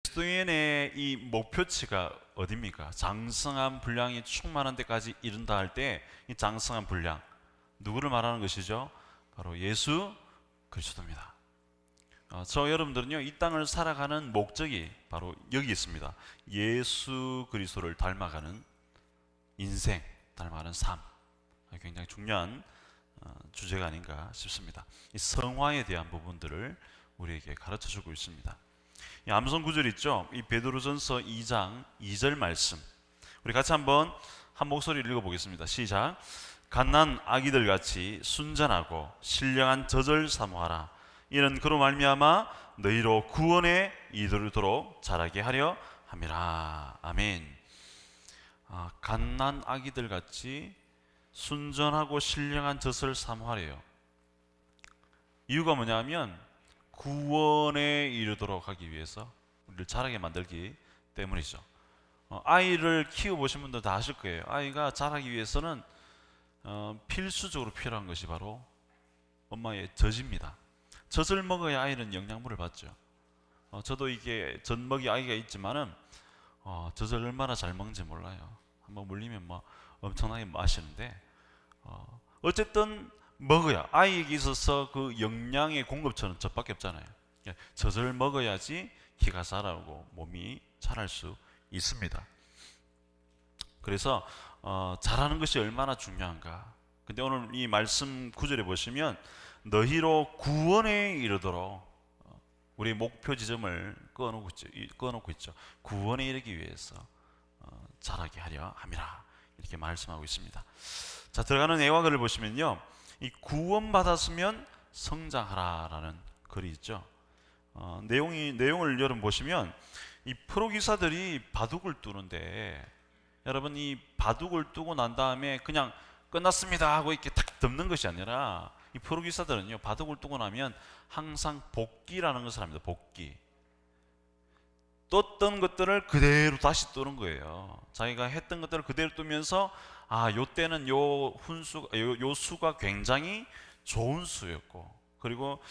그리스도인의 이 목표치가 어디입니까? 장성한 분량이 충만한 데까지 이른다 할 때 이 장성한 분량, 누구를 말하는 것이죠? 바로 예수 그리스도입니다. 저 여러분들은요, 이 땅을 살아가는 목적이 바로 여기 있습니다. 예수 그리스도를 닮아가는 인생, 닮아가는 삶. 굉장히 중요한 주제가 아닌가 싶습니다. 이 성화에 대한 부분들을 우리에게 가르쳐 주고 있습니다. 이 암송 구절 있죠? 이 베드로전서 2장 2절 말씀, 우리 같이 한번 한 목소리를 읽어보겠습니다. 시작. 갓난 아기들 같이 순전하고 신령한 젖을 사모하라. 이는 그로 말미암아 너희로 구원에 이르도록 자라게 하려 함이라. 아멘. 갓난 아기들 같이 순전하고 신령한 젖을 사모하래요. 이유가 뭐냐면 구원에 이르도록 하기 위해서, 우리를 자라게 만들기 때문이죠. 아이를 키워보신 분들 다 아실 거예요. 아이가 자라기 위해서는 필수적으로 필요한 것이 바로 엄마의 젖입니다. 젖을 먹어야 아이는 영양분을 받죠. 저도 이게 젖먹이 아이가 있지만은 젖을 얼마나 잘 먹는지 몰라요. 한번 물리면 뭐 엄청나게 마시는데, 어쨌든 먹어야, 아이에게 있어서 그 영양의 공급처는 젖밖에 없잖아요. 젖을 먹어야지 키가 자라고 몸이 자랄 수 있습니다. 그래서 자라는 것이 얼마나 중요한가. 근데 오늘 이 말씀 구절에 보시면 너희로 구원에 이르도록, 우리의 목표 지점을 꺼놓고 있죠. 구원에 이르기 위해서 자라게 하려 함이라, 이렇게 말씀하고 있습니다. 자, 들어가는 애화글을 보시면요, 이 구원받았으면 성장하라라는 글이 있죠. 내용을 여러분 보시면 이 프로기사들이 바둑을 두는데, 여러분 이 바둑을 두고 난 다음에 그냥 끝났습니다 하고 이렇게 탁 덮는 것이 아니라, 이 프로기사들은요, 바둑을 두고 나면 항상 복기라는 것을 합니다. 복기. 떴던 것들을 그대로 다시 뜨는 거예요. 자기가 했던 것들을 그대로 뜨면서 요 때는 요 수가 굉장히 좋은 수였고, 그리고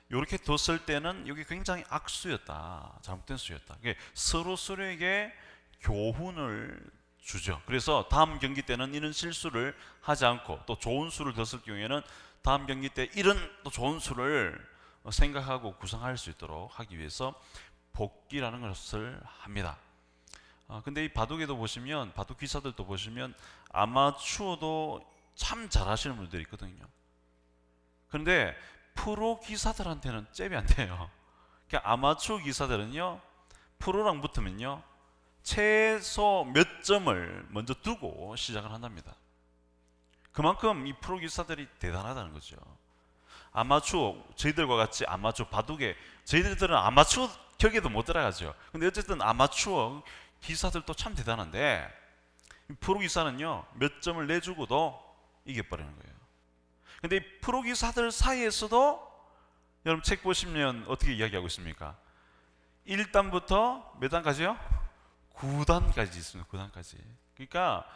이렇게 뒀을 때는 여기 굉장히 악수였다, 잘못된 수였다. 서로 서로에게 교훈을 주죠. 그래서 다음 경기 때는 이런 실수를 하지 않고, 또 좋은 수를 뒀을 경우에는 다음 경기 때 이런 또 좋은 수를 생각하고 구상할 수 있도록 하기 위해서 복기라는 것을 합니다. 근데 이 바둑에도 보시면, 바둑 기사들도 보시면 아마추어도 참 잘하시는 분들이 있거든요. 그런데 프로 기사들한테는 잽이 안 돼요. 그러니까 아마추어 기사들은요, 프로랑 붙으면요, 최소 몇 점을 먼저 두고 시작을 한답니다. 그만큼 이 프로 기사들이 대단하다는 거죠. 아마추어, 저희들과 같이 아마추어 바둑에, 저희들은 아마추어 격에도 못 들어가죠. 근데 어쨌든 아마추어 기사들도 참 대단한데, 프로 기사는요, 몇 점을 내주고도 이겨버리는 거예요. 근데 이 프로 기사들 사이에서도 여러분 책 보시면 어떻게 이야기하고 있습니까? 1단부터 몇 단까지요? 9단까지 있습니다. 9단까지. 그러니까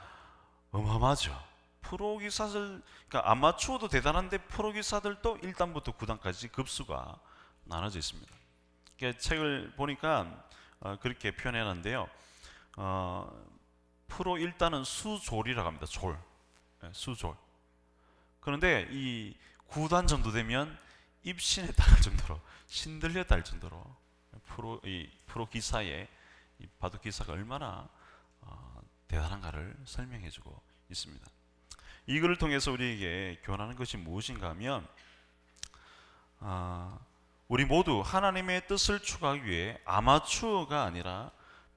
어마어마하죠. 프로 기사들, 그러니까 아마추어도 대단한데 프로 기사들도 1단부터 9단까지 급수가 나눠져 있습니다. 그러니까 책을 보니까 그렇게 표현해놨는데요. 프로 1단은 수졸이라고 합니다. 졸. 수졸. 그런데 이 9단 정도 되면 입신에 따를 정도로, 신들렸다 할 정도로 프로 기사의 이 바둑 기사가 얼마나 대단한가를 설명해주고 있습니다. 이 글을 통해서 우리에게 교훈하는 것이 무엇인가 하면, 우리 모두 하나님의 뜻을 추구하기 위해 아마추어가 아니라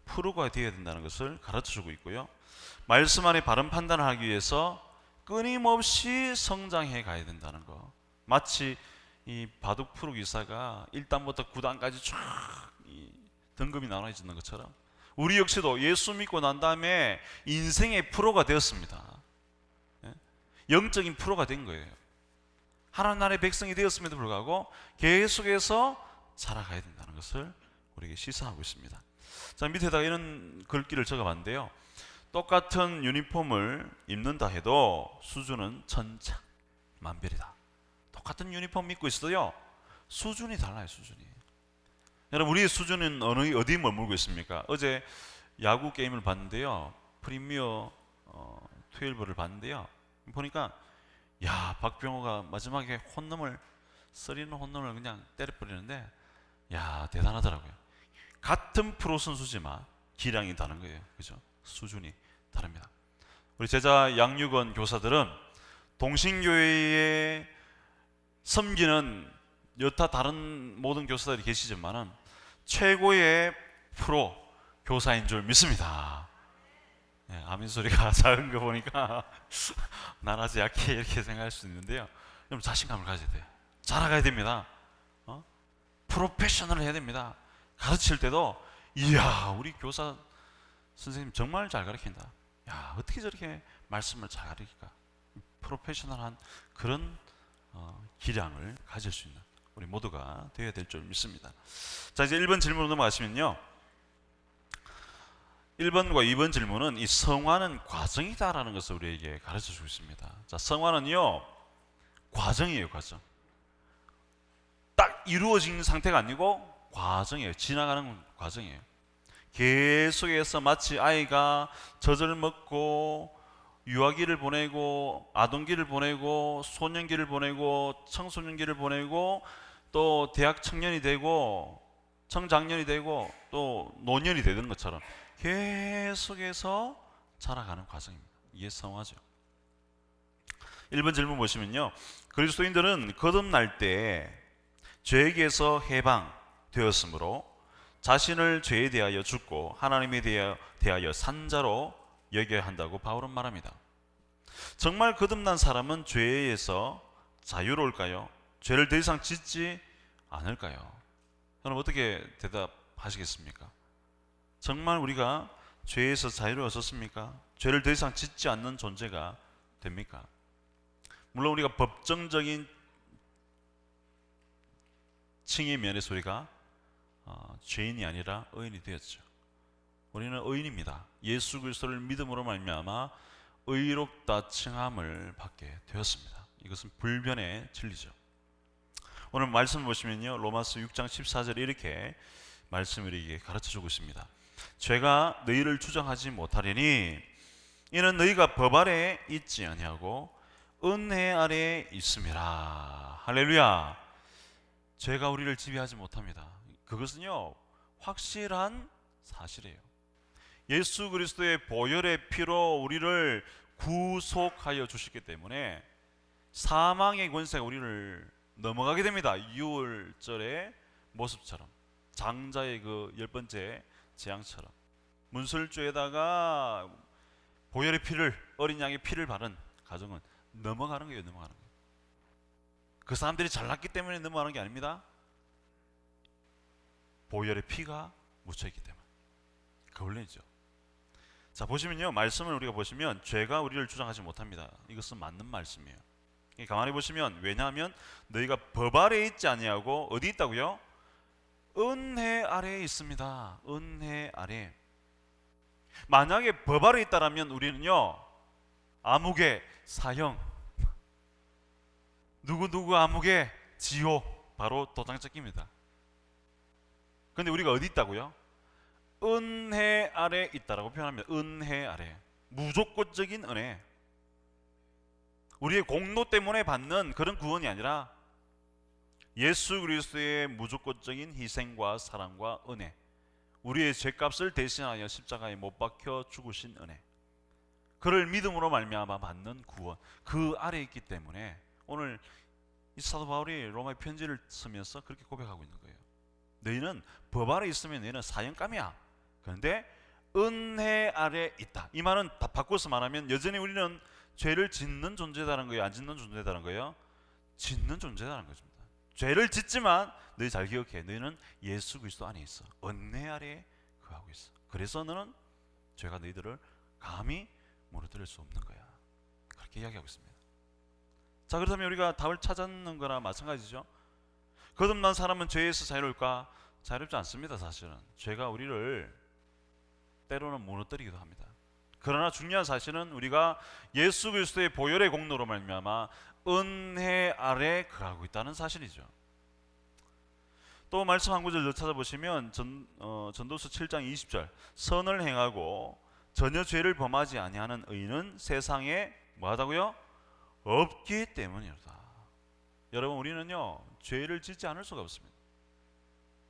프로가 되어야 된다는 것을 가르쳐주고 있고요, 말씀 안에 바른 판단을 하기 위해서 끊임없이 성장해 가야 된다는 것. 마치 이 바둑 프로 기사가 1단부터 9단까지 쫙 등급이 나눠지는 것처럼, 우리 역시도 예수 믿고 난 다음에 인생의 프로가 되었습니다. 영적인 프로가 된 거예요. 하나님 나라의 백성이 되었음에도 불구하고 계속해서 자라가야 된다는 것을 우리에게 시사하고 있습니다. 자, 밑에다가 이런 글귀를 적어봤는데요, 똑같은 유니폼을 입는다 해도 수준은 천차만별이다. 똑같은 유니폼 입고 있어도요, 수준이 달라요. 수준이. 여러분, 우리의 수준은 어디 머물고 있습니까? 어제 야구 게임을 봤는데요, 프리미어 12를 봤는데요, 보니까 야, 박병호가 마지막에 쓰리는 홈런을 그냥 때려버리는데, 야, 대단하더라고요. 같은 프로 선수지만 기량이 다른 거예요. 그죠? 수준이 다릅니다. 우리 제자 양육원 교사들은 동신교회에 섬기는 여타 다른 모든 교사들이 계시지만은 최고의 프로 교사인 줄 믿습니다. 네, 아멘 소리가 작은 거 보니까 난 아주 약해 이렇게 생각할 수 있는데요. 여러분, 자신감을 가져야 돼요. 자라가야 됩니다. 프로페셔널을 해야 됩니다. 가르칠 때도 이야, 우리 교사 선생님 정말 잘 가르친다. 야, 어떻게 저렇게 말씀을 잘 가르칠까? 프로페셔널한 그런 기량을 가질 수 있는 우리 모두가 되어야 될 줄 믿습니다. 자, 이제 1번 질문으로 넘어가시면요, 1번과 2번 질문은 이 성화는 과정이다라는 것을 우리에게 가르쳐 주고 있습니다. 자, 성화는요 과정이에요. 과정. 딱 이루어진 상태가 아니고 과정이에요. 지나가는 과정이에요. 계속해서 마치 아이가 젖을 먹고 유아기를 보내고 아동기를 보내고 소년기를 보내고 청소년기를 보내고 또 대학 청년이 되고 청장년이 되고 또 노년이 되는 것처럼 계속해서 자라가는 과정입니다. 이게 성화죠. 1번 질문 보시면요, 그리스도인들은 거듭날 때 죄에게서 해방되었으므로 자신을 죄에 대하여 죽고 하나님에 대하여 산 자로 여겨야 한다고 바울은 말합니다. 정말 거듭난 사람은 죄에서 자유로울까요? 죄를 더 이상 짓지 않을까요? 여러분, 어떻게 대답하시겠습니까? 정말 우리가 죄에서 자유로워졌습니까? 죄를 더 이상 짓지 않는 존재가 됩니까? 물론 우리가 법정적인 칭의 면에서 우리가 죄인이 아니라 의인이 되었죠. 우리는 의인입니다. 예수 그리스도를 믿음으로 말미암아 의롭다 칭함을 받게 되었습니다. 이것은 불변의 진리죠. 오늘 말씀 보시면요, 로마서 6장 14절에 이렇게 말씀을 우리에게 가르쳐주고 있습니다. 죄가 너희를 주장하지 못하려니 이는 너희가 법 아래 있지 아니하고 은혜 아래 있음이라. 할렐루야. 죄가 우리를 지배하지 못합니다. 그것은요 확실한 사실이에요. 예수 그리스도의 보혈의 피로 우리를 구속하여 주셨기 때문에 사망의 권세가 우리를 넘어가게 됩니다. 6월절의 모습처럼, 장자의 그 10번째 재앙처럼 문설주에다가 보혈의 피를, 어린 양의 피를 바른 가정은 넘어가는 거예요. 넘어가는 거예요. 그 사람들이 잘났기 때문에 넘어가는 게 아닙니다. 보혈의 피가 묻혀있기 때문에. 그 원리죠. 자, 보시면요, 말씀을 우리가 보시면 죄가 우리를 주장하지 못합니다. 이것은 맞는 말씀이에요. 가만히 보시면, 왜냐하면 너희가 법 아래에 있지 아니하고 어디 있다고요? 은혜 아래에 있습니다. 은혜 아래. 만약에 법 아래에 있다라면 우리는요 암흑의 사형, 누구 암흑의 지옥, 바로 도장 찍힙니다. 그런데 우리가 어디 있다고요? 은혜 아래 있다라고 표현합니다. 은혜 아래. 무조건적인 은혜. 우리의 공로 때문에 받는 그런 구원이 아니라 예수 그리스도의 무조건적인 희생과 사랑과 은혜, 우리의 죄값을 대신하여 십자가에 못 박혀 죽으신 은혜, 그를 믿음으로 말미암아 받는 구원, 그 아래에 있기 때문에 오늘 이 사도 바울이 로마의 편지를 쓰면서 그렇게 고백하고 있는 거예요. 너희는 법 아래 있으면 너희는 사형감이야. 그런데 은혜 아래 있다. 이 말은 다 바꿔서 말하면 여전히 우리는 죄를 짓는 존재다는 거예요? 안 짓는 존재다는 거예요? 짓는 존재다는 것입니다. 죄를 짓지만 너희 잘 기억해. 너희는 예수 그리스도 안에 있어. 은혜 아래에 거하고 있어. 그래서 너는 죄가 너희들을 감히 무너뜨릴 수 없는 거야. 그렇게 이야기하고 있습니다. 자, 그렇다면 우리가 답을 찾는 거나 마찬가지죠. 거듭난 사람은 죄에서 자유로울까? 자유롭지 않습니다. 사실은 죄가 우리를 때로는 무너뜨리기도 합니다. 그러나 중요한 사실은 우리가 예수 그리스도의 보혈의 공로로 말미암아 은혜 아래 거하고 있다는 사실이죠. 또 말씀 한 구절 더 찾아보시면 전도서 7장 20절 선을 행하고 전혀 죄를 범하지 아니하는 의인은 세상에 뭐하다고요? 없기 때문이로다. 여러분 우리는요 죄를 짓지 않을 수가 없습니다.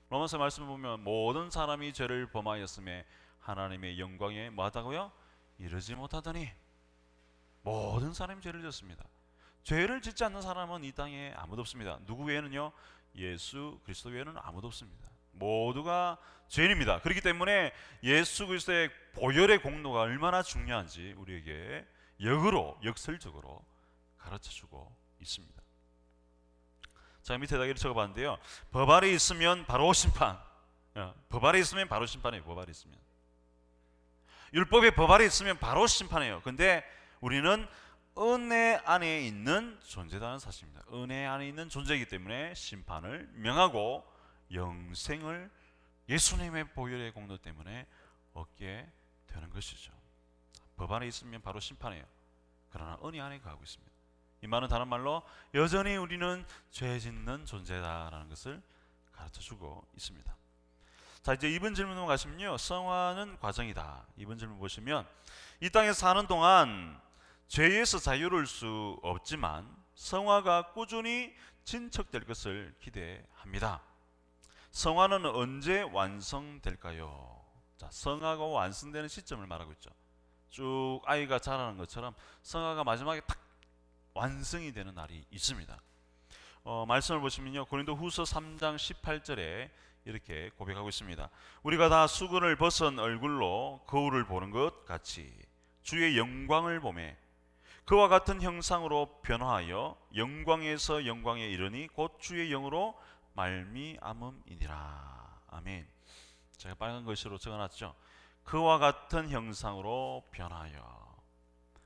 로마서 말씀을 보면 모든 사람이 죄를 범하였음에 하나님의 영광에 뭐하다고요? 이르지 못하더니 모든 사람이 죄를 짓습니다. 죄를 짓지 않는 사람은 이 땅에 아무도 없습니다. 누구 외에는요? 예수 그리스도 외에는 아무도 없습니다. 모두가 죄인입니다. 그렇기 때문에 예수 그리스도의 보혈의 공로가 얼마나 중요한지 우리에게 역설적으로 가르쳐주고 있습니다. 자, 밑에다 이렇게 적어봤는데요. 법 아래 있으면 바로 심판. 법 아래 있으면 바로 심판이에요. 법 아래 있으면. 율법의 법 아래 있으면 바로 심판해요. 근데 우리는 은혜 안에 있는 존재라는 사실입니다. 은혜 안에 있는 존재이기 때문에 심판을 명하고 영생을 예수님의 보혈의 공로 때문에 얻게 되는 것이죠. 법 안에 있으면 바로 심판해요. 그러나 은혜 안에 거하고 있습니다. 이 말은 다른 말로 여전히 우리는 죄 짓는 존재다라는 것을 가르쳐주고 있습니다. 자, 이제 2번 질문으로 가시면요, 성화는 과정이다. 2번 질문 보시면 이 땅에 사는 동안 죄에서 자유로울 수 없지만 성화가 꾸준히 진척될 것을 기대합니다. 성화는 언제 완성될까요? 자, 성화가 완성되는 시점을 말하고 있죠. 쭉 아이가 자라는 것처럼 성화가 마지막에 딱 완성이 되는 날이 있습니다. 말씀을 보시면요, 고린도 후서 3장 18절에 이렇게 고백하고 있습니다. 우리가 다 수건을 벗은 얼굴로 거울을 보는 것 같이 주의 영광을 보매 그와 같은 형상으로 변화하여 영광에서 영광에 이르니 곧 주의 영으로 말미암음이니라. 아멘. 제가 빨간 글씨로 적어놨죠. 그와 같은 형상으로 변하여.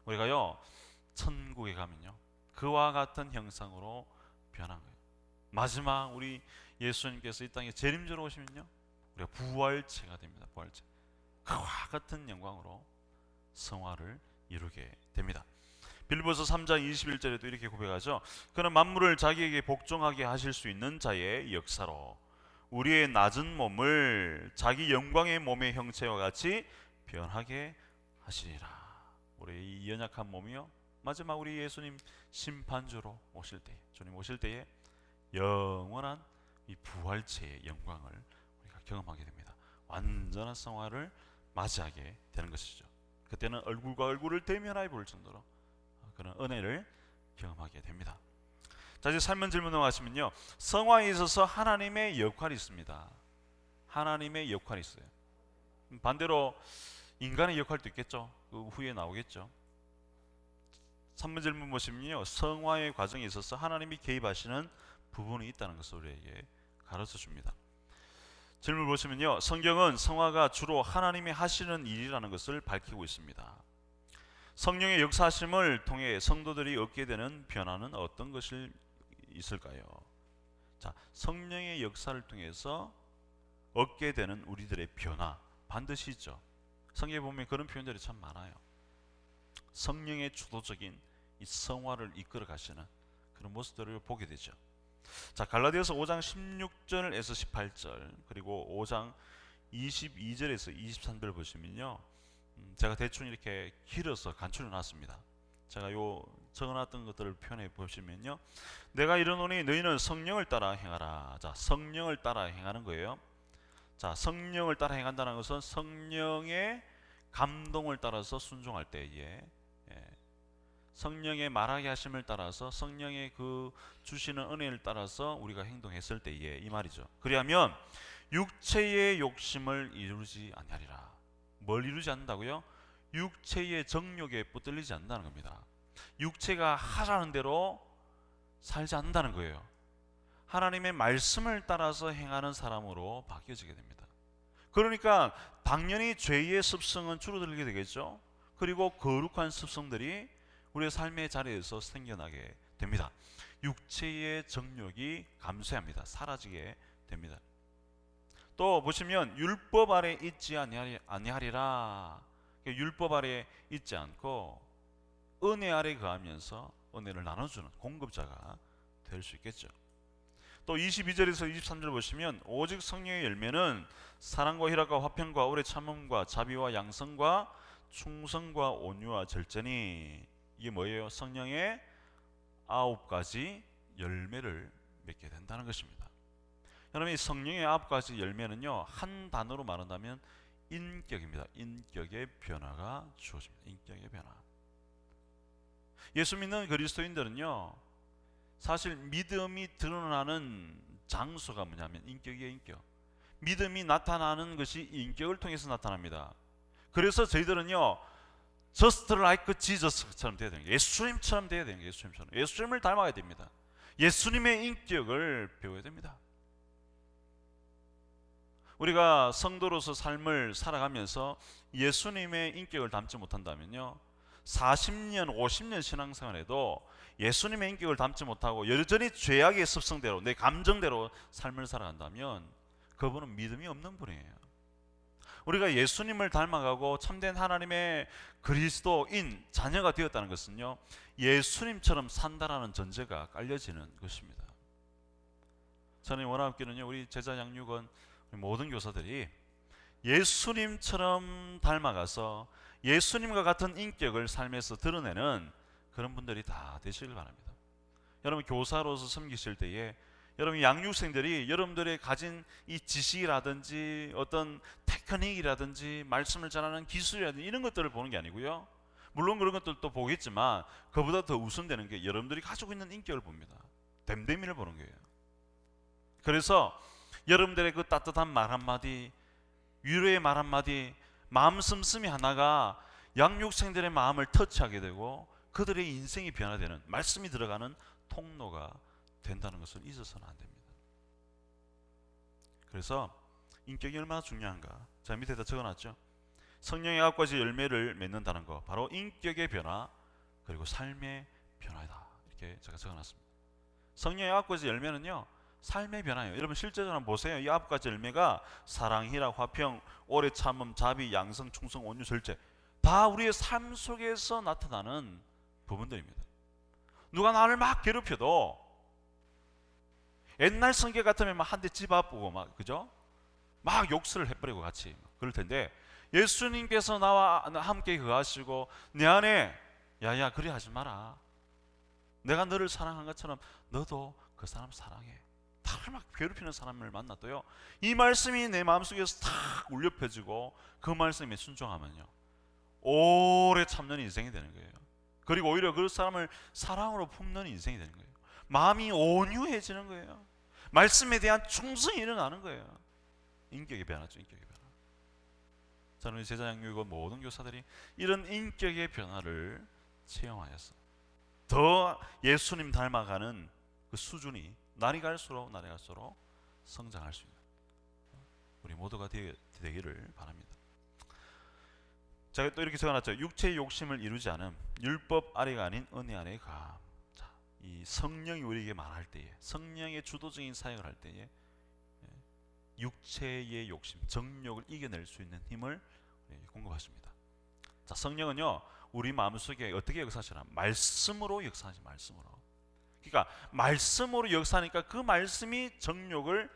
우리가요 천국에 가면요 그와 같은 형상으로 변한 거예요. 마지막 우리 예수님께서 이 땅에 재림주로 오시면요 우리가 부활체가 됩니다. 부활체. 그와 같은 영광으로 성화를 이루게 됩니다. 빌립보서 3장 21절에도 이렇게 고백하죠. 그는 만물을 자기에게 복종하게 하실 수 있는 자의 역사로 우리의 낮은 몸을 자기 영광의 몸의 형체와 같이 변하게 하시리라. 우리의 이 연약한 몸이요 마지막 우리 예수님 심판주로 오실 때, 주님 오실 때에 영원한 이 부활체의 영광을 우리가 경험하게 됩니다. 완전한 성화를 맞이하게 되는 것이죠. 그때는 얼굴과 얼굴을 대면하여 볼 정도로 그런 은혜를 경험하게 됩니다. 자, 이제 3번 질문으로 가시면요, 성화에 있어서 하나님의 역할이 있습니다. 하나님의 역할이 있어요. 반대로 인간의 역할도 있겠죠. 그 후에 나오겠죠. 3번 질문 보시면요, 성화의 과정에 있어서 하나님이 개입하시는 부분이 있다는 것을 우리에게 가르쳐 줍니다. 질문 보시면요, 성경은 성화가 주로 하나님이 하시는 일이라는 것을 밝히고 있습니다. 성령의 역사하심을 통해 성도들이 얻게 되는 변화는 어떤 것이 있을까요? 자, 성령의 역사를 통해서 얻게 되는 우리들의 변화 반드시 있죠. 성경에 보면 그런 표현들이 참 많아요. 성령의 주도적인 이 성화를 이끌어 가시는 그런 모습들을 보게 되죠. 자, 갈라디아서 5장 16절에서 18절 그리고 5장 22절에서 23절 보시면요, 제가 대충 이렇게 길어서 간추려 놨습니다. 제가 요 적어놨던 것들을 표현해 보시면요, 내가 이르노니 너희는 성령을 따라 행하라. 자, 성령을 따라 행하는 거예요. 자, 성령을 따라 행한다는 것은 성령의 감동을 따라서 순종할 때에, 성령의 말하게 하심을 따라서 성령의 그 주시는 은혜를 따라서 우리가 행동했을 때에 이 말이죠. 그리하면 육체의 욕심을 이루지 아니하리라. 뭘 이루지 않는다고요? 육체의 정욕에 붙들리지 않는다는 겁니다. 육체가 하라는 대로 살지 않는다는 거예요. 하나님의 말씀을 따라서 행하는 사람으로 바뀌어지게 됩니다. 그러니까 당연히 죄의 습성은 줄어들게 되겠죠. 그리고 거룩한 습성들이 우리의 삶의 자리에서 생겨나게 됩니다. 육체의 정욕이 감소합니다. 사라지게 됩니다. 또 보시면 율법 아래 있지 아니하리라. 율법 아래 있지 않고 은혜 아래 거하면서 은혜를 나눠주는 공급자가 될 수 있겠죠. 또 22절에서 23절 보시면 오직 성령의 열매는 사랑과 희락과 화평과 오래 참음과 자비와 양성과 충성과 온유와 절제니, 이게 뭐예요? 성령의 9가지 열매를 맺게 된다는 것입니다. 여러분, 이 성령의 9가지 열매는요, 한 단어로 말한다면 인격입니다. 인격의 변화가 주어집니다. 인격의 변화. 예수 믿는 그리스도인들은요, 사실 믿음이 드러나는 장소가 뭐냐면 인격이에요. 인격. 믿음이 나타나는 것이 인격을 통해서 나타납니다. 그래서 저희들은요, just like Jesus처럼 돼야 되는 거예요. 예수님처럼 돼야 되는 거예요. 예수님처럼. 예수님을 닮아야 됩니다. 예수님의 인격을 배워야 됩니다. 우리가 성도로서 삶을 살아가면서 예수님의 인격을 담지 못한다면요, 40년, 50년 신앙생활에도 예수님의 인격을 담지 못하고 여전히 죄악의 습성대로, 내 감정대로 삶을 살아간다면 그분은 믿음이 없는 분이에요. 우리가 예수님을 닮아가고 참된 하나님의 그리스도인 자녀가 되었다는 것은요, 예수님처럼 산다라는 전제가 깔려지는 것입니다. 저는 원하옵기는요, 우리 제자 양육원 모든 교사들이 예수님처럼 닮아가서 예수님과 같은 인격을 삶에서 드러내는 그런 분들이 다 되시길 바랍니다. 여러분, 교사로서 섬기실 때에 여러분 양육생들이 여러분들의 가진 이 지식이라든지 어떤 테크닉이라든지 말씀을 전하는 기술이라든지 이런 것들을 보는 게 아니고요, 물론 그런 것들도 보겠지만 그보다 더 우선되는 게 여러분들이 가지고 있는 인격을 봅니다. 됨됨이를 보는 거예요. 그래서 여러분들의 그 따뜻한 말 한마디, 위로의 말 한마디, 마음 씀씀이 하나가 양육생들의 마음을 터치하게 되고 그들의 인생이 변화되는, 말씀이 들어가는 통로가 된다는 것을 잊어서는 안 됩니다. 그래서 인격이 얼마나 중요한가, 자 밑에다 적어놨죠. 성령의 9가지 열매를 맺는다는 거, 바로 인격의 변화 그리고 삶의 변화이다, 이렇게 제가 적어놨습니다. 성령의 9가지 열매는요, 삶의 변화예요. 여러분 실제로 한번 보세요. 이 9가지 열매가 사랑, 희락, 화평, 오래 참음, 자비, 양성, 충성, 온유, 절제, 다 우리의 삶 속에서 나타나는 부분들입니다. 누가 나를 막 괴롭혀도 옛날 성격 같으면 막 한 대 집 아프고 막, 그죠? 막 욕설을 해버리고 같이 그럴 텐데, 예수님께서 나와 함께 거하시고 내 안에 야야 그리 하지 마라, 내가 너를 사랑한 것처럼 너도 그 사람 사랑해, 나를 막 괴롭히는 사람을 만나도요, 이 말씀이 내 마음속에서 탁 울려 펴지고 그 말씀에 순종하면요, 오래 참는 인생이 되는 거예요. 그리고 오히려 그 사람을 사랑으로 품는 인생이 되는 거예요. 마음이 온유해지는 거예요. 말씀에 대한 충성이 일어나는 거예요. 인격의 변화죠. 인격의 변화. 저는 제자 양육원 모든 교사들이 이런 인격의 변화를 체험하였어. 더 예수님 닮아가는 그 수준이 날이 갈수록 성장할 수 있는 우리 모두가 되기를 바랍니다. 제가 또 이렇게 적어놨죠. 육체의 욕심을 이루지 않음, 율법 아래가 아닌 은혜 아래에 감. 자, 이 성령이 우리에게 말할 때에, 성령의 주도적인 사역을 할 때에 육체의 욕심, 정욕을 이겨낼 수 있는 힘을 공급하십니다. 자, 성령은요, 우리 마음속에 어떻게 역사하시나? 말씀으로 역사하시. 말씀으로. 그러니까 말씀으로 역사하니까 그 말씀이 정욕을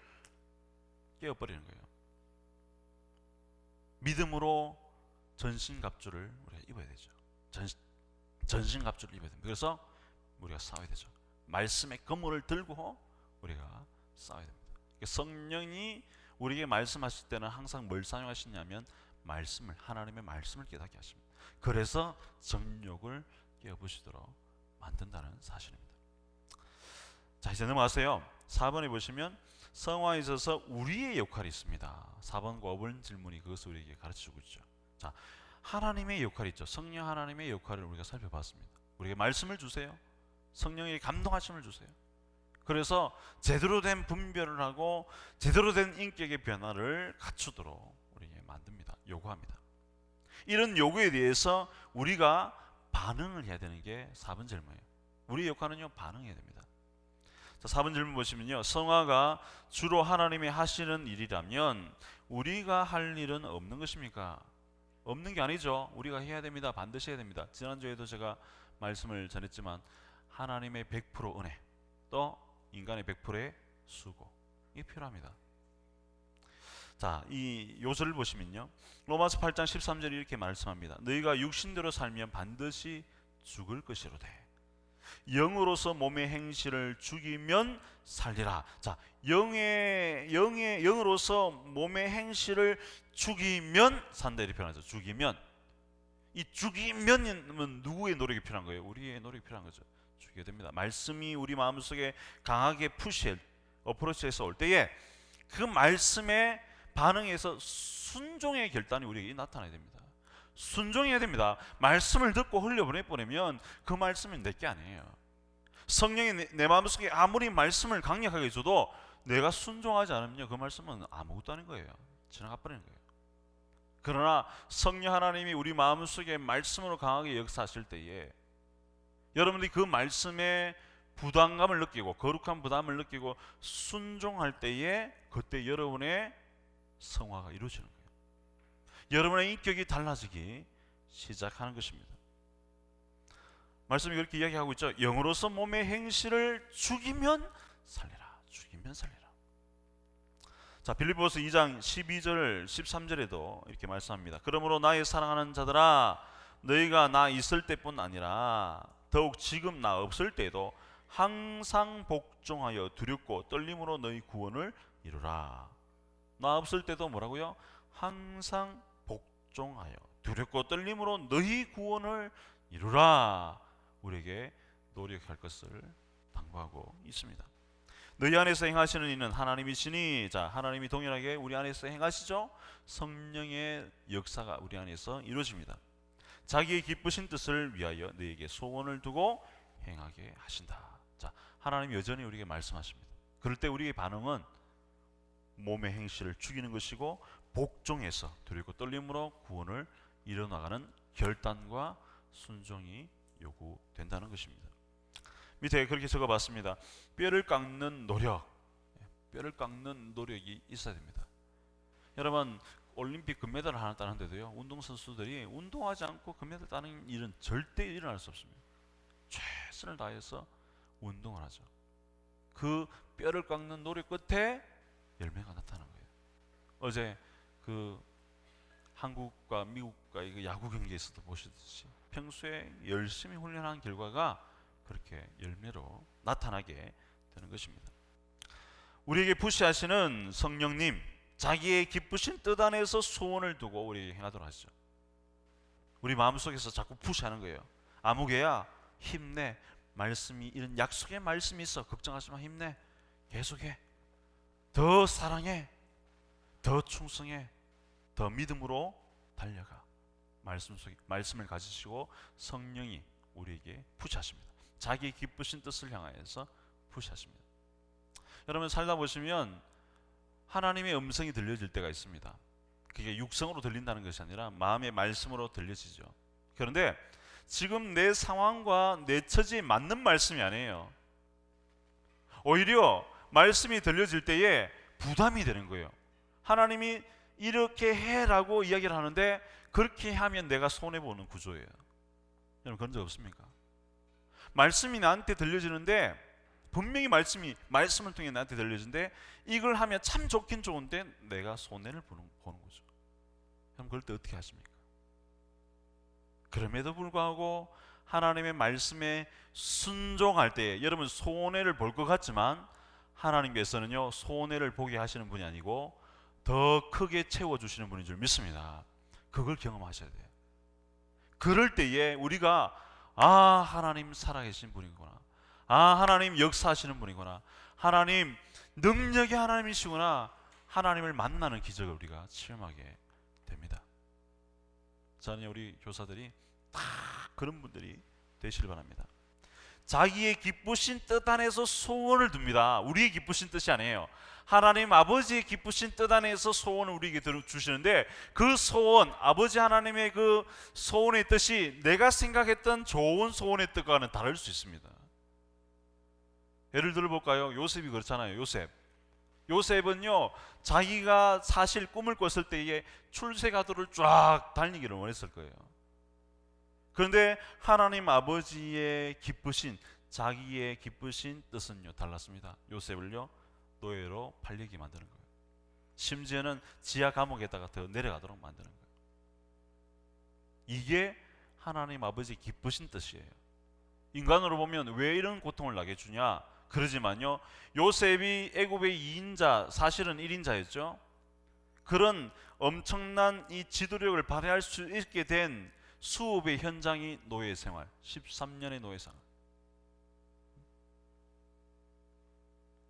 깨어버리는 거예요. 믿음으로 전신갑주를 우리가 입어야 되죠. 전신갑주를 입어야 됩니다. 그래서 우리가 싸워야 되죠. 말씀의 검을 들고 우리가 싸워야 됩니다. 성령이 우리에게 말씀하실 때는 항상 뭘 사용하시냐면 말씀을, 하나님의 말씀을 깨닫게 하십니다. 그래서 정욕을 깨어부시도록 만든다는 사실입니다. 자, 이제 넘어가세요. 4번에 보시면 성화에 있어서 우리의 역할이 있습니다. 4번과 5번 질문이 그것을 우리에게 가르쳐주고 있죠. 자, 하나님의 역할이 있죠. 성령 하나님의 역할을 우리가 살펴봤습니다. 우리에게 말씀을 주세요. 성령에게 감동하심을 주세요. 그래서 제대로 된 분별을 하고 제대로 된 인격의 변화를 갖추도록 우리에게 만듭니다. 요구합니다. 이런 요구에 대해서 우리가 반응을 해야 되는 게 4번 질문이에요. 우리의 역할은요, 반응해야 됩니다. 자, 4번 질문 보시면요, 성화가 주로 하나님이 하시는 일이라면 우리가 할 일은 없는 것입니까? 없는 게 아니죠. 우리가 해야 됩니다. 반드시 해야 됩니다. 지난주에도 제가 말씀을 전했지만 하나님의 100% 은혜, 또 인간의 100%의 수고. 이게 필요합니다. 자, 이 요절을 보시면요, 로마서 8장 13절에 이렇게 말씀합니다. 너희가 육신대로 살면 반드시 죽을 것이로되 영으로서 몸의 행실을 죽이면 살리라. 자, 영으로서 몸의 행실을 죽이면 산다 이렇게 표현하죠. 죽이면. 이 죽이면은 누구의 노력이 필요한 거예요? 우리의 노력이 필요한 거죠. 죽여야 됩니다. 말씀이 우리 마음속에 강하게 어프로치해서 올 때에 그 말씀에 반응해서 순종의 결단이 우리에게 나타나야 됩니다. 순종해야 됩니다. 말씀을 듣고 흘려보내면 그 말씀은 내게 아니에요. 성령이 내 마음속에 아무리 말씀을 강력하게 줘도 내가 순종하지 않으면 그 말씀은 아무것도 아닌 거예요. 지나가 버리는 거예요. 그러나 성령 하나님이 우리 마음속에 말씀으로 강하게 역사하실 때에 여러분들이 그 말씀에 부담감을 느끼고 거룩한 부담을 느끼고 순종할 때에 그때 여러분의 성화가 이루어지는 거예요. 여러분의 인격이 달라지기 시작하는 것입니다. 말씀이 이렇게 이야기하고 있죠. 영으로서 몸의 행실을 죽이면 살리라. 죽이면 살리라. 자, 빌립보서 2장 12절 13절에도 이렇게 말씀합니다. 그러므로 나의 사랑하는 자들아 너희가 나 있을 때뿐 아니라 더욱 지금 나 없을 때에도 항상 복종하여 두렵고 떨림으로 너희 구원을 이루라. 나 없을 때도 뭐라고요? 항상 복종하여 두렵고 떨림으로 너희 구원을 이루라. 우리에게 노력할 것을 당부하고 있습니다. 너희 안에서 행하시는 이는 하나님이시니, 자, 하나님이 동일하게 우리 안에서 행하시죠. 성령의 역사가 우리 안에서 이루어집니다. 자기의 기쁘신 뜻을 위하여 너희에게 소원을 두고 행하게 하신다. 자, 하나님이 여전히 우리에게 말씀하십니다. 그럴 때 우리의 반응은 몸의 행실을 죽이는 것이고 복종해서 두렵고 떨림으로 구원을 이뤄나가는 결단과 순종이 요구된다는 것입니다. 밑에 그렇게 적어봤습니다. 뼈를 깎는 노력, 뼈를 깎는 노력이 있어야 됩니다. 여러분, 올림픽 금메달을 하나 따는데도요, 운동선수들이 운동하지 않고 금메달 따는 일은 절대 일어날 수 없습니다. 최선을 다해서 운동을 하죠. 그 뼈를 깎는 노력 끝에 열매가 나타나는 거예요. 어제 그 한국과 미국과 이 야구 경기에서도 보시듯이 평소에 열심히 훈련한 결과가 그렇게 열매로 나타나게 되는 것입니다. 우리에게 푸시하시는 성령님, 자기의 기쁘신 뜻 안에서 소원을 두고 우리에게 행하도록 하시죠. 우리 마음속에서 자꾸 푸시하는 거예요. 아무개야 힘내. 말씀이 이런 약속의 말씀이 있어. 걱정하지 마. 힘내. 계속해. 더 사랑해. 더 충성해. 더 믿음으로 달려가. 말씀을 가지시고 성령이 우리에게 푸시하십니다. 자기의 기쁘신 뜻을 향하여서 푸시하십니다. 여러분, 살다 보시면 하나님의 음성이 들려질 때가 있습니다. 그게 육성으로 들린다는 것이 아니라 마음의 말씀으로 들려지죠. 그런데 지금 내 상황과 내 처지에 맞는 말씀이 아니에요. 오히려 말씀이 들려질 때에 부담이 되는 거예요. 하나님이 이렇게 해라고 이야기를 하는데 그렇게 하면 내가 손해보는 구조예요. 여러분, 그런 적 없습니까? 말씀이 나한테 들려지는데, 분명히 말씀을 통해 나한테 들려지는데 이걸 하면 참 좋긴 좋은데 내가 손해를 보는 거죠. 그럼 그럴 때 어떻게 하십니까? 그럼에도 불구하고 하나님의 말씀에 순종할 때 여러분 손해를 볼 것 같지만 하나님께서는요, 손해를 보게 하시는 분이 아니고 더 크게 채워주시는 분인 줄 믿습니다. 그걸 경험하셔야 돼요. 그럴 때에 우리가 하나님 살아계신 분이구나, 하나님 역사하시는 분이구나, 하나님 능력의 하나님이시구나, 하나님을 만나는 기적을 우리가 체험하게 됩니다. 저는 우리 교사들이 다 그런 분들이 되시길 바랍니다. 자기의 기쁘신 뜻 안에서 소원을 둡니다. 우리의 기쁘신 뜻이 아니에요. 하나님 아버지의 기쁘신 뜻 안에서 소원을 우리에게 주시는데 그 소원, 아버지 하나님의 그 소원의 뜻이 내가 생각했던 좋은 소원의 뜻과는 다를 수 있습니다. 예를 들어 볼까요? 요셉이 그렇잖아요. 요셉은요, 자기가 사실 꿈을 꿨을 때에 출세가도를 쫙 달리기를 원했을 거예요. 그런데 하나님 아버지의 기쁘신, 자기의 기쁘신 뜻은요 달랐습니다. 요셉을요 노예로 팔리게 만드는 거예요. 심지어는 지하 감옥에다가 더 내려가도록 만드는 거예요. 이게 하나님 아버지 기쁘신 뜻이에요. 인간으로 보면 왜 이런 고통을 나게 주냐? 그러지만요, 요셉이 애굽의 2인자, 사실은 1인자였죠. 그런 엄청난 이 지도력을 발휘할 수 있게 된 수업의 현장이 노예 생활, 13년의 노예 생활,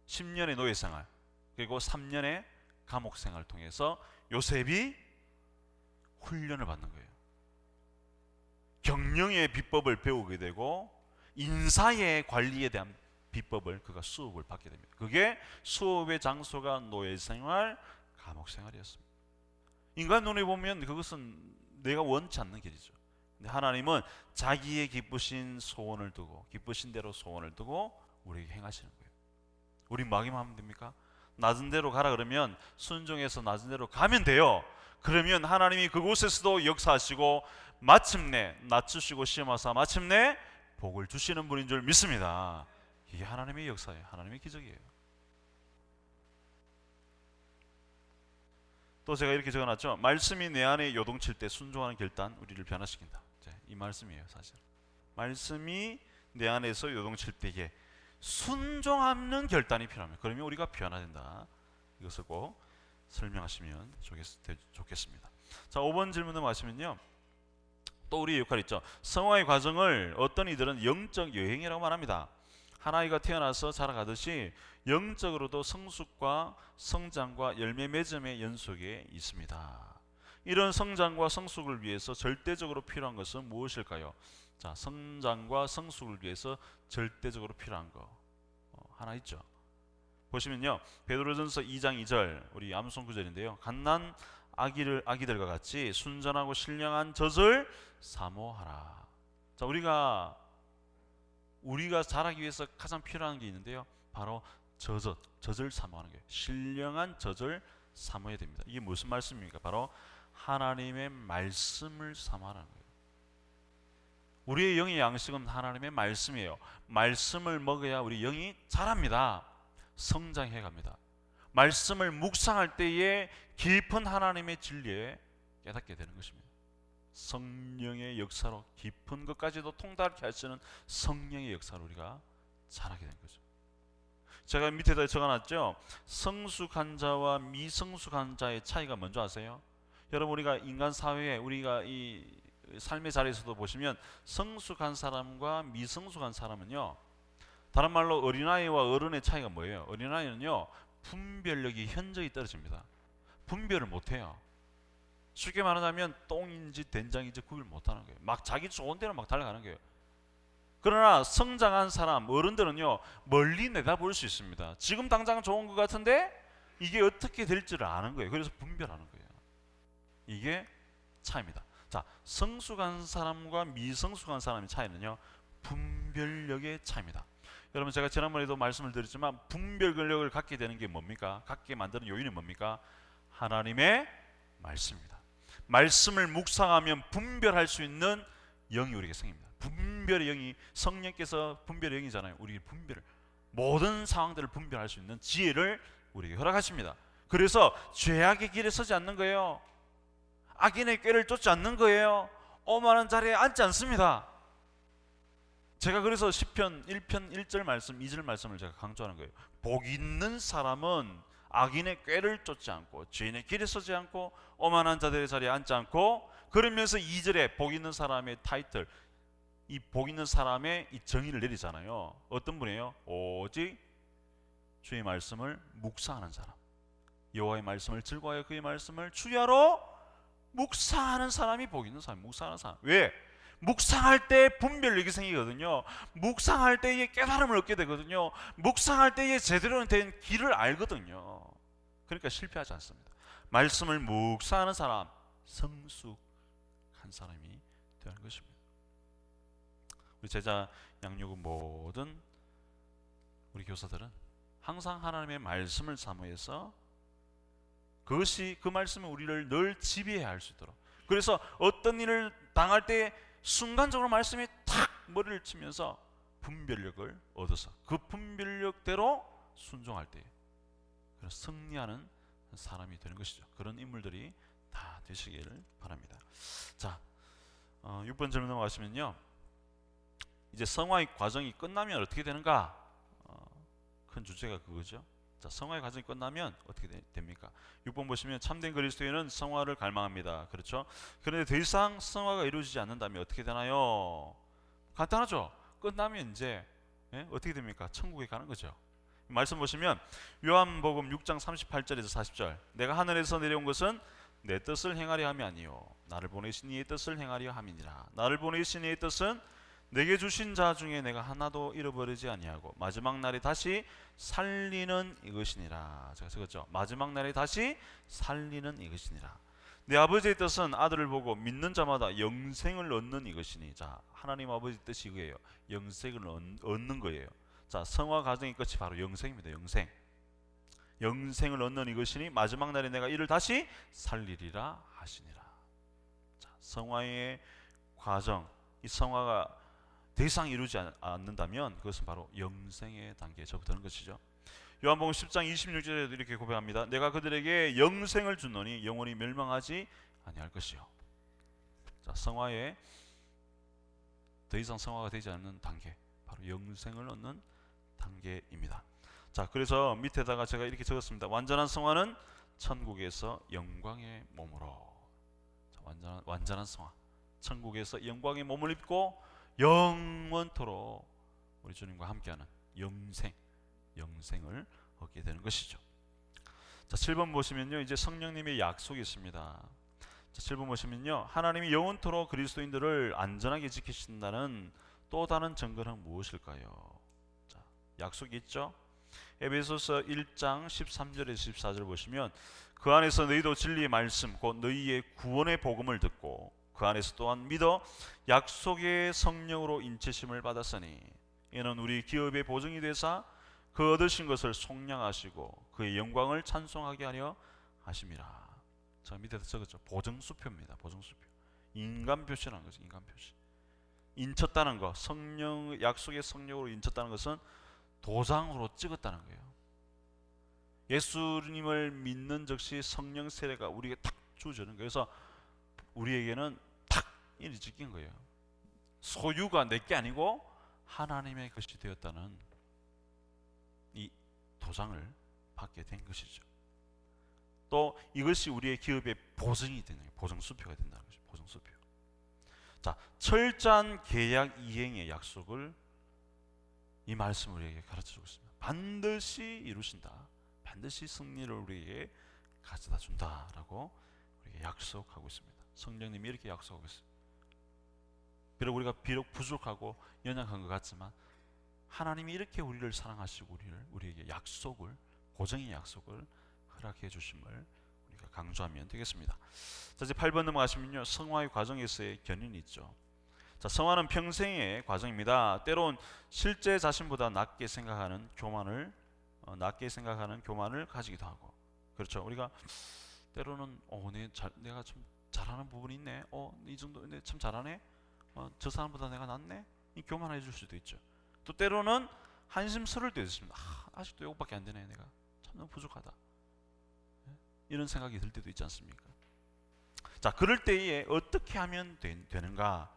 10년의 노예 생활, 그리고 3년의 감옥 생활을 통해서 요셉이 훈련을 받는 거예요. 경영의 비법을 배우게 되고 인사의 관리에 대한 비법을 그가 수업을 받게 됩니다. 그게 수업의 장소가 노예 생활, 감옥 생활이었습니다. 인간 눈에 보면 그것은 내가 원치 않는 길이죠. 근데 하나님은 자기의 기쁘신 소원을 두고, 기쁘신 대로 소원을 두고 우리에게 행하시는 거예요. 우리 마귀만 하면 됩니까? 낮은 데로 가라 그러면 순종해서 낮은 데로 가면 돼요. 그러면 하나님이 그곳에서도 역사하시고 마침내 낮추시고 시험하사 마침내 복을 주시는 분인 줄 믿습니다. 이게 하나님의 역사예요. 하나님의 기적이에요. 또 제가 이렇게 적어놨죠. 말씀이 내 안에 요동칠 때 순종하는 결단 우리를 변화시킨다. 이 말씀이에요. 사실 말씀이 내 안에서 요동칠 때에 순종하는 결단이 필요합니다. 그러면 우리가 변화된다. 이것을 꼭 설명하시면 좋겠습니다. 자, 5번 질문을 마시면요, 또 우리의 역할이 있죠. 성화의 과정을 어떤 이들은 영적 여행이라고 말합니다. 한 아이가 태어나서 자라가듯이 영적으로도 성숙과 성장과 열매 맺음의 연속에 있습니다. 이런 성장과 성숙을 위해서 절대적으로 필요한 것은 무엇일까요? 자, 성장과 성숙을 위해서 절대적으로 필요한 거 하나 있죠. 보시면요, 베드로전서 2장 2절, 우리 암송 구절인데요. 갓난 아기들과 같이 순전하고 신령한 젖을 사모하라. 자, 우리가 자라기 위해서 가장 필요한 게 있는데요, 바로 젖을 사모하는 거예요. 신령한 젖을 사모해야 됩니다. 이게 무슨 말씀입니까? 바로 하나님의 말씀을 사모하는 거예요. 우리의 영의 양식은 하나님의 말씀이에요. 말씀을 먹어야 우리 영이 자랍니다. 성장해 갑니다. 말씀을 묵상할 때에 깊은 하나님의 진리에 깨닫게 되는 것입니다. 성령의 역사로 깊은 것까지도 통달케 하시는 성령의 역사로 우리가 자라게 된 거죠. 제가 밑에다 적어놨죠. 성숙한 자와 미성숙한 자의 차이가 뭔지 아세요? 여러분, 우리가 인간 사회에, 우리가 이 삶의 자리에서도 보시면 성숙한 사람과 미성숙한 사람은요, 다른 말로 어린아이와 어른의 차이가 뭐예요? 어린아이는요, 분별력이 현저히 떨어집니다. 분별을 못해요. 쉽게 말하자면 똥인지 된장인지 구별 못하는 거예요. 막 자기 좋은 대로 막 달려가는 거예요. 그러나 성장한 사람, 어른들은요, 멀리 내다볼 수 있습니다. 지금 당장 좋은 것 같은데 이게 어떻게 될지를 아는 거예요. 그래서 분별하는 거예요. 이게 차이입니다. 자, 성숙한 사람과 미성숙한 사람의 차이는요, 분별력의 차이입니다. 여러분, 제가 지난번에도 말씀을 드렸지만 분별력을 갖게 되는 게 뭡니까? 갖게 만드는 요인이 뭡니까? 하나님의 말씀입니다. 말씀을 묵상하면 분별할 수 있는 영이 우리에게 생깁니다. 분별의 영이, 성령께서 분별의 영이잖아요. 우리 분별을, 모든 상황들을 분별할 수 있는 지혜를 우리에게 허락하십니다. 그래서 죄악의 길에 서지 않는 거예요. 악인의 꾀를 쫓지 않는 거예요. 오만한 자리에 앉지 않습니다. 제가 그래서 시편 1편 1절 말씀, 2절 말씀을 제가 강조하는 거예요. 복 있는 사람은 악인의 꾀를 쫓지 않고 죄인의 길에 서지 않고 오만한 자들의 자리에 앉지 않고, 그러면서 2절에 복 있는 사람의 타이틀, 이 복 있는 사람의 이 정의를 내리잖아요. 어떤 분이에요? 오직 주의 말씀을 묵상하는 사람, 여호와의 말씀을 즐거워하여 그의 말씀을 주야로 묵상하는 사람이 복 있는 사람. 묵상하는 사람. 왜? 묵상할 때 분별력이 생기거든요. 묵상할 때에 깨달음을 얻게 되거든요. 묵상할 때에 제대로 된 길을 알거든요. 그러니까 실패하지 않습니다. 말씀을 묵상하는 사람, 성숙한 사람이 되는 것입니다. 우리 제자 양육은 모든 우리 교사들은 항상 하나님의 말씀을 사모해서 그것이, 그 말씀이 우리를 늘 지배해야 할 수 있도록, 그래서 어떤 일을 당할 때 순간적으로 말씀이 탁 머리를 치면서 분별력을 얻어서 그 분별력대로 순종할 때 승리하는 사람이 되는 것이죠. 그런 인물들이 다 되시기를 바랍니다. 자, 6번 질문 넘어가시면요, 이제 성화의 과정이 끝나면 어떻게 되는가? 큰 주제가 그거죠. 자, 성화의 과정이 끝나면 어떻게 됩니까? 6번 보시면 참된 그리스도인은 성화를 갈망합니다. 그렇죠? 그런데 더 이상 성화가 이루어지지 않는다면 어떻게 되나요? 간단하죠. 끝나면 이제 어떻게 됩니까? 천국에 가는 거죠. 말씀 보시면 요한복음 6장 38절에서 40절, 내가 하늘에서 내려온 것은 내 뜻을 행하려 함이 아니요 나를 보내신 이의 뜻을 행하려 함이니라. 나를 보내신 이의 뜻은 내게 주신 자 중에 내가 하나도 잃어버리지 아니하고 마지막 날에 다시 살리는 이것이니라. 제가 적었죠. 마지막 날에 다시 살리는 이것이니라. 내 아버지의 뜻은 아들을 보고 믿는 자마다 영생을 얻는 이것이니. 자, 하나님 아버지 뜻이 이거예요. 영생을 얻는 거예요. 자, 성화 과정의 끝이 바로 영생입니다. 영생을 얻는 이것이니 마지막 날에 내가 이를 다시 살리리라 하시니라. 자, 성화의 과정, 이 성화가 더 이상 이루지 않는다면 그것은 바로 영생의 단계에 접어드는 것이죠. 요한복음 10장 26절에도 이렇게 고백합니다. 내가 그들에게 영생을 주노니 영원히 멸망하지 아니할 것이요. 자, 성화에 더 이상 성화가 되지 않는 단계, 바로 영생을 얻는 단계입니다. 자, 그래서 밑에다가 제가 이렇게 적었습니다. 완전한 성화는 천국에서 영광의 몸으로. 자, 완전한 성화, 천국에서 영광의 몸을 입고 영원토록 우리 주님과 함께하는 영생을 얻게 되는 것이죠. 자, 7번 보시면요, 이제 성령님의 약속이 있습니다. 자, 7번 보시면요, 하나님이 영원토록 그리스도인들을 안전하게 지키신다는 또 다른 증거는 무엇일까요? 자, 약속이 있죠. 에베소서 1장 13절에서 14절 보시면 그 안에서 너희도 진리의 말씀 곧 너희의 구원의 복음을 듣고 그 안에서 또한 믿어 약속의 성령으로 인치심을 받았으니 이는 우리 기업의 보증이 되사 그 얻으신 것을 속량하시고 그의 영광을 찬송하게 하려 하심이라. 저 밑에서 적었죠. 보증수표입니다. 보증수표. 인간 표시라는 거죠. 인간 표시. 인쳤다는 거, 성령, 약속의 성령으로 인쳤다는 것은 도장으로 찍었다는 거예요. 예수님을 믿는 즉시 성령 세례가 우리에게 탁 주어지는 거예요. 그래서 우리에게는 탁 일이 찍힌 거예요. 소유가 내게 아니고 하나님의 것이 되었다는 이 도장을 받게 된 것이죠. 또 이것이 우리의 기업의 보증이 되는 거예요. 보증수표가 된다는 것이죠. 보증수표. 자, 철저한 계약 이행의 약속을 이 말씀 우리에게 가르쳐주고 있습니다. 반드시 이루신다. 반드시 승리를 우리에게 가져다 준다라고 우리에게 약속하고 있습니다. 성령님이 이렇게 약속하고 있습니다. 우리가 비록 부족하고 연약한 것 같지만 하나님이 이렇게 우리를 사랑하시고 우리에게 약속을, 보증의 약속을 허락해 주심을 우리가 강조하면 되겠습니다. 자, 이제 8번 넘어가시면요, 성화의 과정에서의 견인이 있죠. 자, 성화는 평생의 과정입니다. 때론 실제 자신보다 낮게 생각하는 교만을 가지기도 하고, 그렇죠. 우리가 때로는 내가 좀 잘하는 부분이 있네. 이 정도 내 참 잘하네. 저 사람보다 내가 낫네. 이 교만해 줄 수도 있죠. 또 때로는 한심스러울 때도 있습니다. 아직도 이것밖에 안 되네. 내가 참 너무 부족하다. 이런 생각이 들 때도 있지 않습니까? 자, 그럴 때에 어떻게 하면 되는가?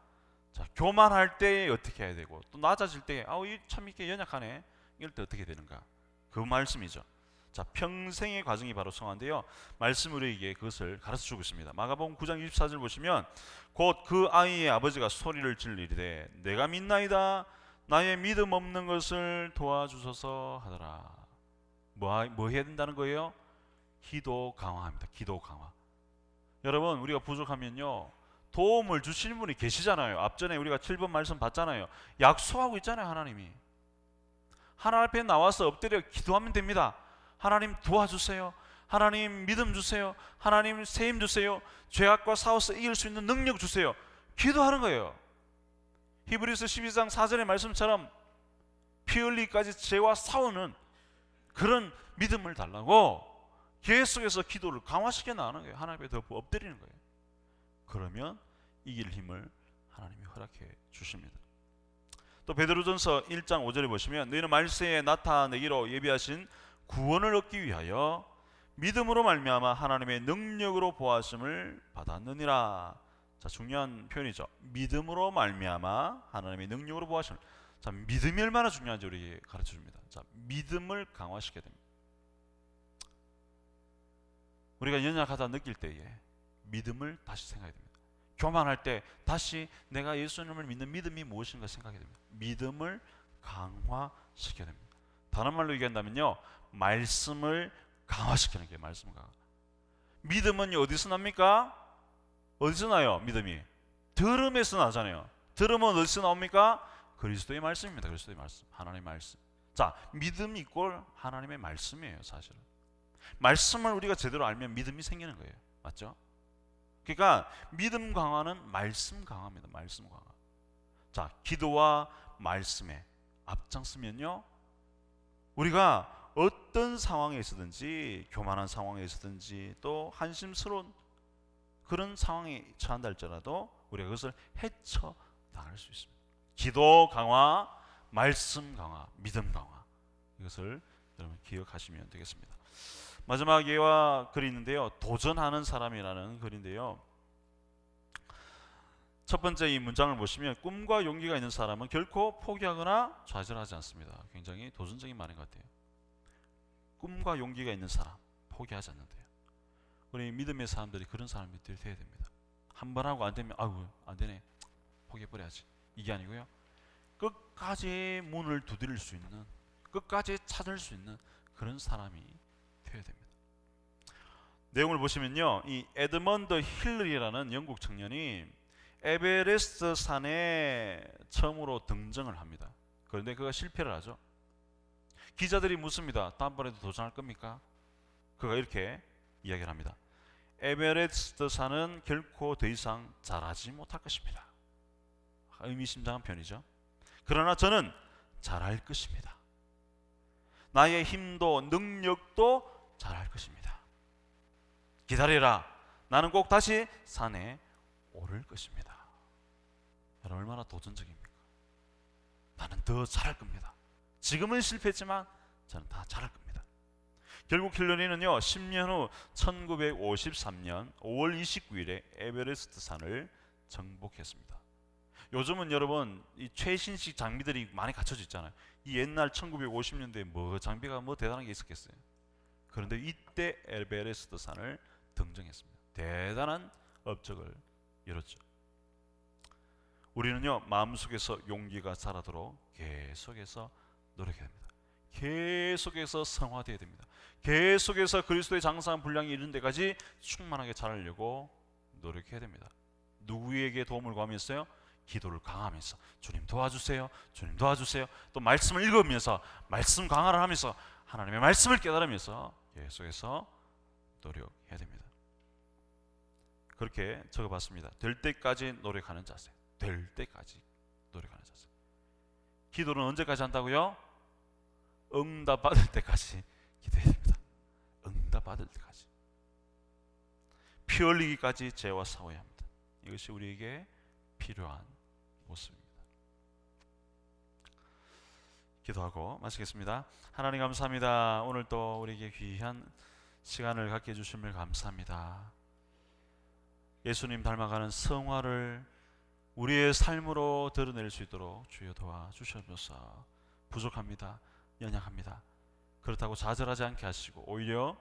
자, 교만할 때 어떻게 해야 되고, 또 낮아질 때 참 이렇게 연약하네, 이럴 때 어떻게 되는가? 그 말씀이죠. 자, 평생의 과정이 바로 성화인데요, 말씀 우리에게 그것을 가르쳐주고 있습니다. 마가복음 9장 24절 보시면 곧 그 아이의 아버지가 소리를 질리되 내가 믿나이다 나의 믿음 없는 것을 도와주소서 하더라. 뭐 해야 된다는 거예요? 기도 강화합니다. 기도 강화. 여러분, 우리가 부족하면요, 도움을 주시는 분이 계시잖아요. 앞전에 우리가 7번 말씀 봤잖아요. 약속하고 있잖아요. 하나님이 하나님 앞에 나와서 엎드려 기도하면 됩니다. 하나님 도와주세요. 하나님 믿음 주세요. 하나님 세임 주세요. 죄악과 싸워서 이길 수 있는 능력 주세요. 기도하는 거예요. 히브리서 12장 4절의 말씀처럼 피 흘리기까지 죄와 싸우는 그런 믿음을 달라고 계속해서 기도를 강화시켜 나가는 거예요. 하나님 앞에 더 엎드리는 거예요. 그러면 이길 힘을 하나님이 허락해 주십니다. 또 베드로전서 1장 5절에 보시면 너희는 말세에 나타내기로 예비하신 구원을 얻기 위하여 믿음으로 말미암아 하나님의 능력으로 보하심을 받았느니라. 자, 중요한 표현이죠. 믿음으로 말미암아 하나님의 능력으로 보하심을. 자, 믿음이 얼마나 중요한지 우리에게 가르쳐 줍니다. 자, 믿음을 강화시켜야 됩니다. 우리가 연약하다 느낄 때에 믿음을 다시 생각해야 됩니다. 교만할 때 다시 내가 예수님을 믿는 믿음이 무엇인가 생각해야 됩니다. 믿음을 강화시켜야 됩니다. 다른 말로 얘기한다면요, 말씀을 강화시키는 게 말씀 강화. 믿음은 어디서 납니까? 어디서 나요? 믿음이 들음에서 나잖아요. 들음은 어디서 나옵니까? 그리스도의 말씀입니다. 그리스도의 말씀, 하나님의 말씀. 자, 믿음 이꼴 하나님의 말씀이에요. 사실은 말씀을 우리가 제대로 알면 믿음이 생기는 거예요. 맞죠? 그러니까 믿음 강화는 말씀 강화입니다. 말씀 강화. 자, 기도와 말씀에 앞장서면요, 우리가 어떤 상황에 있었든지, 교만한 상황에 있었든지, 또 한심스러운 그런 상황에 처한다 할지라도 우리가 그것을 헤쳐나갈 수 있습니다. 기도 강화, 말씀 강화, 믿음 강화, 이것을 여러분 기억하시면 되겠습니다. 마지막 예와 글이 있는데요, 도전하는 사람이라는 글인데요, 첫 번째 이 문장을 보시면 꿈과 용기가 있는 사람은 결코 포기하거나 좌절하지 않습니다. 굉장히 도전적인 말인 것 같아요. 꿈과 용기가 있는 사람, 포기하지 않는데요. 우리 믿음의 사람들이 그런 사람들이 되어야 됩니다. 한 번 하고 안 되면 아우 안 되네, 포기해버려야지, 이게 아니고요, 끝까지 문을 두드릴 수 있는, 끝까지 찾을 수 있는 그런 사람이 되어야 됩니다. 내용을 보시면요, 이 에드먼드 힐러리라는 영국 청년이 에베레스트 산에 처음으로 등정을 합니다. 그런데 그가 실패를 하죠. 기자들이 묻습니다. 다음번에도 도전할 겁니까? 그가 이렇게 이야기를 합니다. 에베레스트 산은 결코 더 이상 잘하지 못할 것입니다. 의미심장한 표현이죠. 그러나 저는 잘할 것입니다. 나의 힘도 능력도 잘할 것입니다. 기다리라. 나는 꼭 다시 산에 오를 것입니다. 여러분, 얼마나 도전적입니까? 나는 더 잘할 겁니다. 지금은 실패했지만 저는 다 잘할 겁니다. 결국 힐러리는요, 10년 후 1953년 5월 29일에 에베레스트 산을 정복했습니다. 요즘은 여러분 이 최신식 장비들이 많이 갖춰져 있잖아요. 이 옛날 1950년대에 뭐 장비가 뭐 대단한 게 있었겠어요. 그런데 이때 에베레스트 산을 등정했습니다. 대단한 업적을 이뤘죠. 우리는요, 마음속에서 용기가 자라도록 계속해서 노력해야 됩니다. 계속해서 성화되어야 됩니다. 계속해서 그리스도의 장사한 분량이 이른 데까지 충만하게 자라려고 노력해야 됩니다. 누구에게 도움을 구하면서요? 기도를 강화하면서 주님 도와주세요, 주님 도와주세요. 또 말씀을 읽으면서 말씀 강화를 하면서 하나님의 말씀을 깨달으면서 계속해서 노력해야 됩니다. 그렇게 적어봤습니다. 될 때까지 노력하는 자세. 될 때까지 노력하는 자세. 기도는 언제까지 한다고요? 응답 받을 때까지 기도해야 됩니다. 응답 받을 때까지. 피 흘리기까지 죄와 싸워야 합니다. 이것이 우리에게 필요한 모습입니다. 기도하고 마치겠습니다. 하나님 감사합니다. 오늘 또 우리에게 귀한 시간을 갖게 해주심을 감사합니다. 예수님 닮아가는 성화를 우리의 삶으로 드러낼 수 있도록 주여 도와주셔서 부족합니다. 연약합니다. 그렇다고 좌절하지 않게 하시고 오히려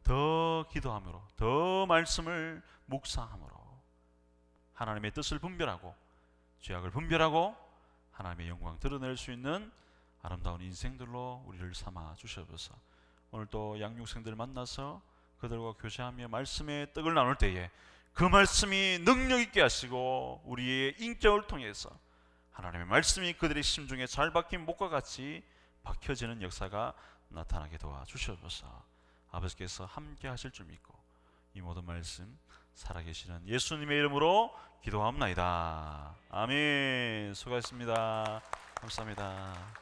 더 기도함으로, 더 말씀을 묵상함으로 하나님의 뜻을 분별하고 죄악을 분별하고 하나님의 영광 드러낼 수 있는 아름다운 인생들로 우리를 삼아 주셔서 오늘 또 양육생들 만나서 그들과 교제하며 말씀의 떡을 나눌 때에 그 말씀이 능력 있게 하시고 우리의 인격을 통해서 하나님의 말씀이 그들의 심중에 잘 박힌 목과 같이 박혀지는 역사가 나타나게 도와주셔서 아버지께서 함께 하실 줄 믿고 이 모든 말씀 살아계시는 예수님의 이름으로 기도합나이다. 아멘. 수고하셨습니다. 감사합니다.